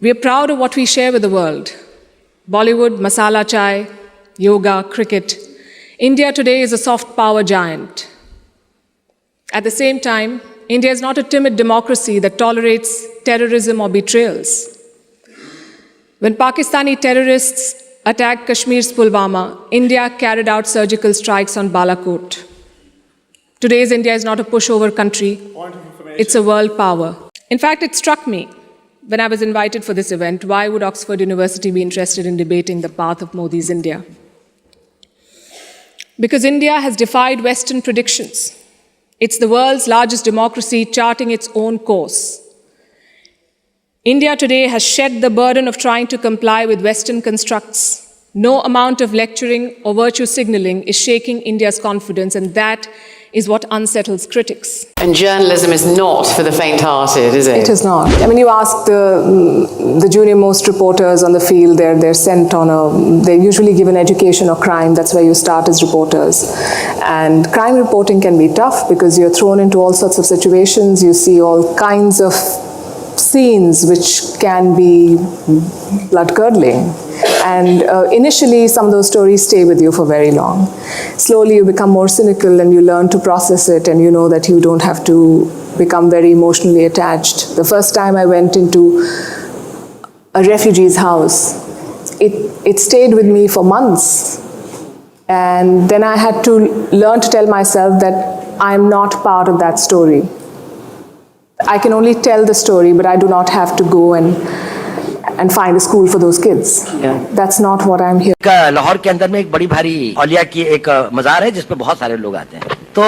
We are proud of what we share with the world. Bollywood, masala chai, yoga, cricket. India today is a soft power giant. At the same time, India is not a timid democracy that tolerates terrorism or betrayals. When Pakistani terrorists attacked Kashmir's Pulwama, India carried out surgical strikes on Balakot. Today's India is not a pushover country. It's a world power. In fact, it struck me when I was invited for this event, why would Oxford University be interested in debating the path of Modi's India? Because India has defied Western predictions. It's the world's largest democracy charting its own course. India today has shed the burden of trying to comply with Western constructs. No amount of lecturing or virtue signaling is shaking India's confidence, and that is what unsettles critics. And journalism is not for the faint-hearted, is it? It is not. I mean, you ask the junior-most reporters on the field, they're sent on they're usually given education or crime. That's where you start as reporters. And crime reporting can be tough because you're thrown into all sorts of situations. You see all kinds of scenes which can be blood-curdling. And initially, some of those stories stay with you for very long. Slowly, you become more cynical and you learn to process it, and you know that you don't have to become very emotionally attached. The first time I went into a refugee's house, it stayed with me for months. And then I had to learn to tell myself that I'm not part of that story. I can only tell the story, but I do not have to go and find a school for those kids. Yeah. That's not what I'm here. Lahore के अंदर में एक बड़ी भारी औलिया की एक मज़ार है जिस पे बहुत सारे लोग आते हैं। तो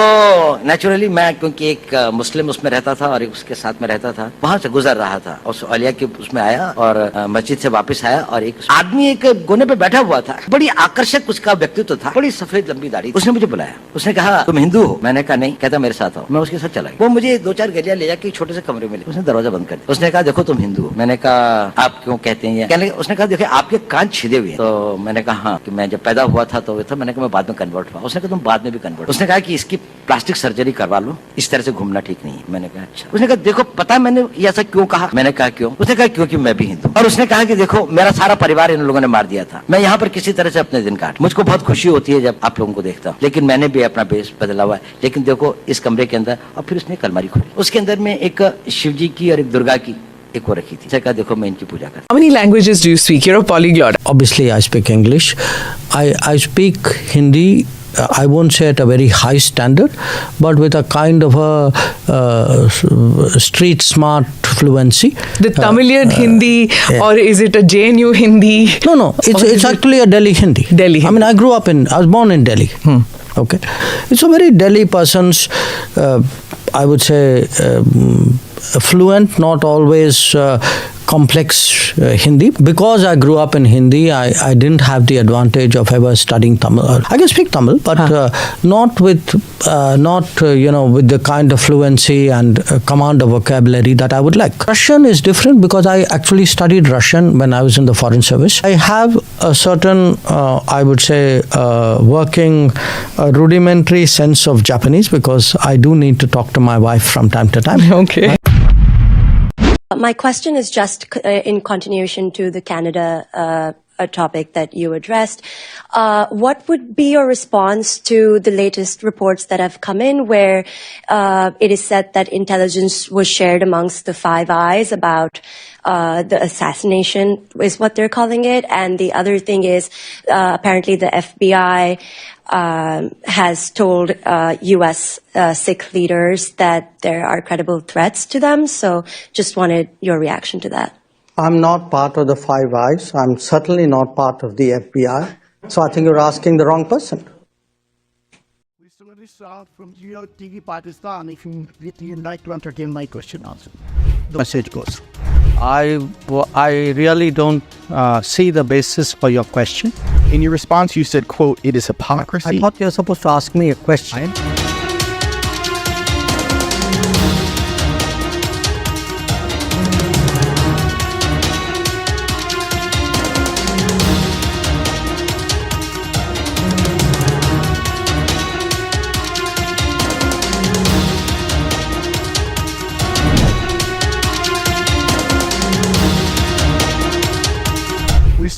नेचुरली मैं क्योंकि एक मुस्लिम उसमें रहता था और एक उसके साथ में रहता था, वहां से गुजर रहा था और उस औलिया के उसमें आया और मस्जिद से वापस आया और एक आदमी एक कोने पे बैठा हुआ था, बड़ी आकर्षक उसका व्यक्तित्व था, बड़ी सफेद लंबी दाढ़ी। उसने मुझे बुलाया, उसने कहा तुम हिंदू हो? मैंने कहा नहीं। कहता मेरे साथ आओ। मैं उसके साथ चला गया। वो मुझे 2-4 गलियां ले जाके छोटे से कमरे में ले, उसने दरवाजा बंद कर दिया। उसने कहा देखो तुम हिंदू हो। मैंने कहा आप क्यों कहते हैं? कहने उसने कहा देखिए आपके कान छिदे हुए हैं। तो मैंने कहा हाँ, कि मैं जब पैदा हुआ था तो था। मैंने कहा मैं बाद में कन्वर्ट हुआ। उसने कहा तुम बाद में भी कन्वर्ट। उसने कहा कि इसकी प्लास्टिक सर्जरी करवा लो, इस तरह से घूमना ठीक नहीं है। मैंने कहा अच्छा। उसने कहा देखो पता है मैंने ऐसा क्यों कहा? मैंने कहा क्यों? उसने कहा क्योंकि मैं भी हिंदू। और उसने कहा कि देखो मेरा सारा परिवार इन लोगों ने मार दिया था, मैं यहाँ पर किसी तरह से अपने दिन काट। मुझको बहुत खुशी होती है जब आप लोगों को देखता हूँ, लेकिन मैंने भी अपना बेस बदला हुआ है। लेकिन देखो इस कमरे के अंदर, और फिर उसने अलमारी खोली, उसके अंदर में एक शिव जी की और एक दुर्गा की एक वो रखी थी। कहा देखो मैं इनकी पूजा करता हूं। How many languages do you speak? You're a polyglot. Obviously, I speak English. I speak Hindi. I won't say at a very high standard, but with a kind of a street smart fluency. The Tamilian Hindi, yeah. or is it a JNU Hindi? No. It's actually a Delhi Hindi. Delhi. I mean, I was born in Delhi. Okay, it's a very Delhi person's. I would say fluent, not always complex Hindi. Because I grew up in Hindi, I didn't have the advantage of ever studying Tamil. I can speak Tamil, but not with with the kind of fluency and command of vocabulary that I would like. Russian is different because I actually studied Russian when I was in the Foreign Service. I have a certain, I would say, working rudimentary sense of Japanese because I do need to talk to my wife from time to time. Okay. My question is just in continuation to the Canada topic that you addressed. What would be your response to the latest reports that have come in where it is said that intelligence was shared amongst the Five Eyes about the assassination is what they're calling it, and the other thing is apparently the FBI has told U.S. Sikh leaders that there are credible threats to them. So just wanted your reaction to that. I'm not part of the Five Eyes. I'm certainly not part of the FBI. So I think you're asking the wrong person. From Geo TV Pakistan, if you'd like to entertain my question also. The message goes. I really don't see the basis for your question. In your response, you said, quote, it is hypocrisy. I thought you were supposed to ask me a question.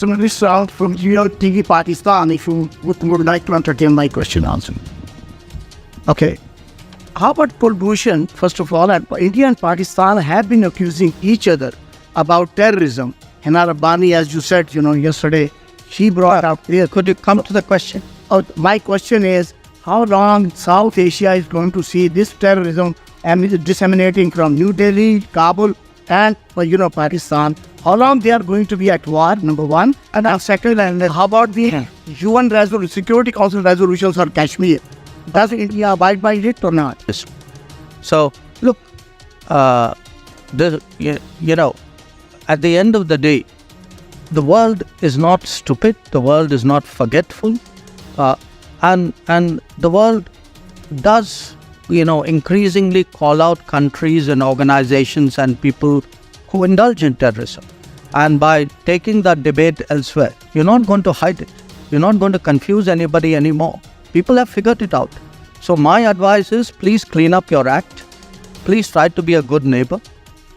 Mr. Minister from Geo TV Pakistan, if you would like to entertain my question also. Okay. How about Kulbhushan? First of all, India and Pakistan have been accusing each other about terrorism. Hina Rabbani, as you said, yesterday, she brought out clear. Could you come to the question? My question is, how long South Asia is going to see this terrorism and is disseminating from New Delhi, Kabul, and Pakistan? How long they are going to be at war? Number one, and second, and how about the UN Security Council resolutions on Kashmir? Does India abide by it or not? Yes. So, look, at the end of the day, the world is not stupid, the world is not forgetful, and the world does, increasingly call out countries and organizations and people who indulge in terrorism. And by taking that debate elsewhere, you're not going to hide it. You're not going to confuse anybody anymore. People have figured it out. So my advice is, please clean up your act. Please try to be a good neighbor.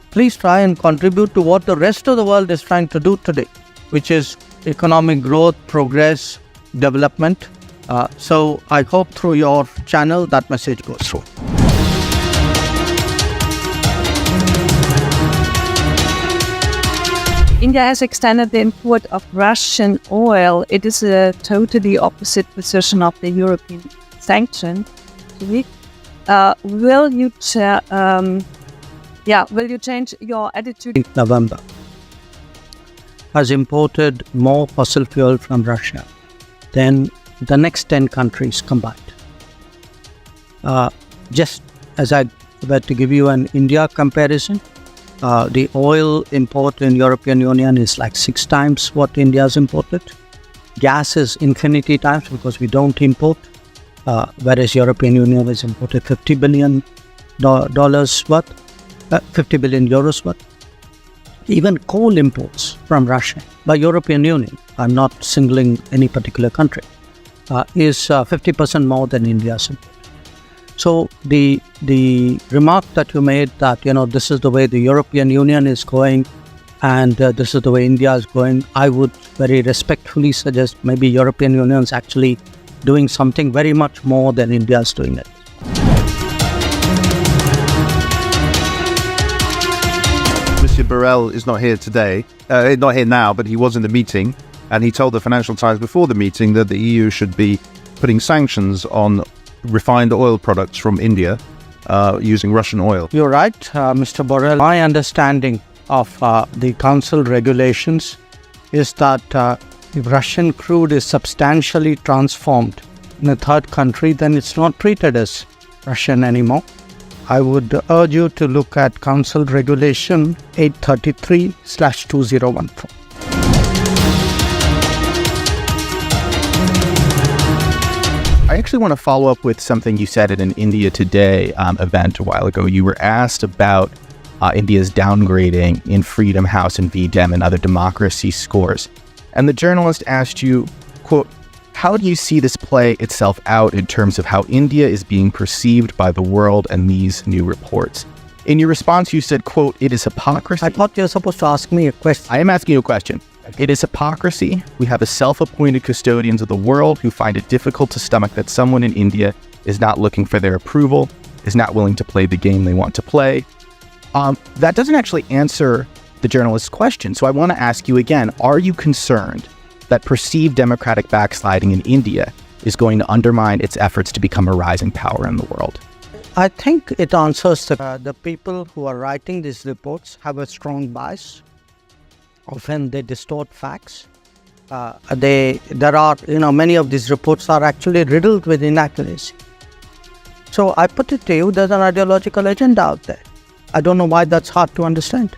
Please try and contribute to what the rest of the world is trying to do today, which is economic growth, progress, development. So I hope through your channel that message goes through. India has extended the import of Russian oil. It is a totally opposite position of the European sanction. Will you change your attitude? In November, has imported more fossil fuel from Russia than the next 10 countries combined. Just as I were to give you an India comparison, the oil import in European Union is like 6 times what India has imported. Gas is infinity times because we don't import, whereas European Union has imported $50 billion worth, 50 billion euros worth. Even coal imports from Russia by European Union, I'm not singling any particular country, is 50% more than India's import. So the remark that you made that, this is the way the European Union is going and this is the way India is going, I would very respectfully suggest maybe European Union is actually doing something very much more than India is doing it. Mr. Borrell is not here today, not here now, but he was in the meeting, and he told the Financial Times before the meeting that the EU should be putting sanctions on refined oil products from India using Russian oil. You're right, Mr. Borrell. My understanding of the Council regulations is that if Russian crude is substantially transformed in a third country, then it's not treated as Russian anymore. I would urge you to look at Council Regulation 833/2014. I actually want to follow up with something you said at an India Today event a while ago. You were asked about India's downgrading in Freedom House and VDEM and other democracy scores. And the journalist asked you, quote, how do you see this play itself out in terms of how India is being perceived by the world and these new reports? In your response, you said, quote, it is hypocrisy. I thought you were supposed to ask me a question. I am asking you a question. It is hypocrisy. We have a self-appointed custodians of the world who find it difficult to stomach that someone in India is not looking for their approval, is not willing to play the game they want to play. That doesn't actually answer the journalist's question. So I want to ask you again, are you concerned that perceived democratic backsliding in India is going to undermine its efforts to become a rising power in the world? I think it answers the people who are writing these reports have a strong bias. Often they distort facts. Many of these reports are actually riddled with inaccuracy. So I put it to you, there's an ideological agenda out there. I don't know why that's hard to understand.